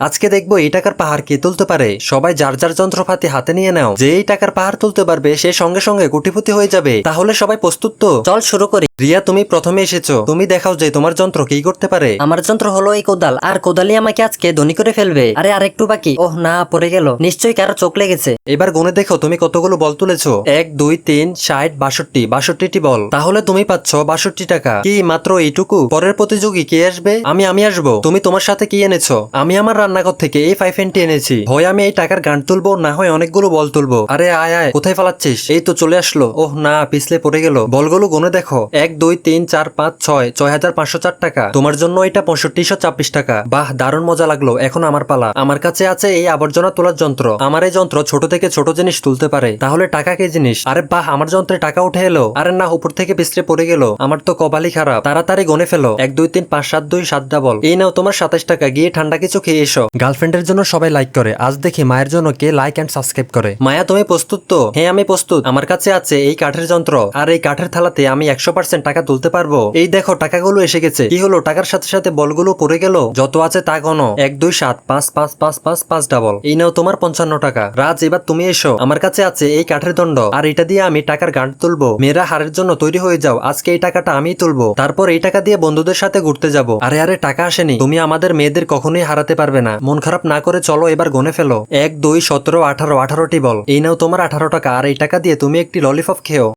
আজকে দেখবো এই টাকার পাহাড় কে তুলতে পারে। সবাই যার যার যন্ত্রপাতি হাতে নিয়ে নাও। যে এই টাকার পাহাড় তুলতে পারবে সে সঙ্গে সঙ্গে কোটিপতি হয়ে যাবে। তাহলে সবাই প্রস্তুত তো? চল শুরু করি। রিয়া, তুমি প্রথমে এসেছো, তুমি দেখাও যে তোমার যন্ত্র কি করতে পারে। আমার যন্ত্র হলো এই কোদাল, আর কোদালই আমাকে আজকে ধনী করে ফেলবে। আরে আরেকটু বাকি। ওহ না, পড়ে গেল। নিশ্চয়ই কারো চোখ লেগেছে। এবার গুনে দেখো তুমি কতগুলো বল তুলেছো। 1 2 3 60 62 62টি বল। তাহলে তুমি পাচ্ছ 62 টাকা। কি মাত্র এইটুকু? পরের প্রতিযোগী কে আসবে? আমি আসবো। তুমি তোমার সাথে কি এনেছো? আমি আমার রান্নাঘর থেকে এই 5 এনেছি। হয় আমি এই টাকার গান তুলবো, না হয় অনেকগুলো বল তুলবো। আরে আয় আয়, কোথায় ফালাচ্ছিস? এই তো চলে আসলো। ওহ না, পিছলে পড়ে গেল। বলগুলো গুনে দেখো। 1 2 3 4 5 6 6504 টাকা। তোমার জন্য এটা 6526 টাকা। বাহ, দারুণ মজা লাগলো। এখন আমার পালা। আমার কাছে আছে এই আবর্জনা তোলার যন্ত্র। আমার এই যন্ত্র ছোট থেকে ছোট জিনিস তুলতে পারে। তাহলে টাকা কি জিনিস? আরে বাহ, আমার যন্ত্রে টাকা উঠে এলো। আরে না, উপর থেকে পিছলে পড়ে গেল। আমার তো কপালই খারাপ। তাড়াতাড়ি গুনে ফেলো। 1 2 3 5 7 2 7 ডাবল। এই নাও তোমার 27 টাকা। গিয়ে ঠান্ডা কিছু খেয়ে এসো। গার্লফ্রেন্ডের জন্য সবাই লাইক করে, আজ দেখি মায়ের জন্য কে লাইক এন্ড সাবস্ক্রাইব করে। মায়া, তুমি প্রস্তুত তো? হ্যাঁ, আমি প্রস্তুত। আমার কাছে আছে এই কাঠের যন্ত্র, আর এই কাঠের থালাতে আমি 100% টাকা তুলতে পারবো। এই দেখো, টাকাগুলো এসে গেছে। কি হলো, টাকার সাথে সাথে বলগুলো পড়ে গেল? যত আছে তা গণ। 1 2 7 5 5 5 5 5 ডাবল। এই নাও তোমার 55 টাকা। রাজ, এবার তুমি এসো। আমার কাছে আছে এই কাঠের দণ্ড, আর এটা দিয়ে আমি টাকার গান তুলবো। মেয়েরা হারের জন্য তৈরি হয়ে যাও। আজকে এই টাকাটা আমিই তুলবো। তারপর এই টাকা দিয়ে বন্ধুদের সাথে ঘুরতে যাবো। আরে আরে, টাকা আসেনি। তুমি আমাদের মেয়েদের কখনোই হারাতে পারবে না। মন খারাপ না করে চলো এবার গুনে ফেলো। 1 2 17 18 18টি বল। এই নাও তোমার 18 টাকা। আর এই টাকা দিয়ে তুমি একটি ললিপপ খেও।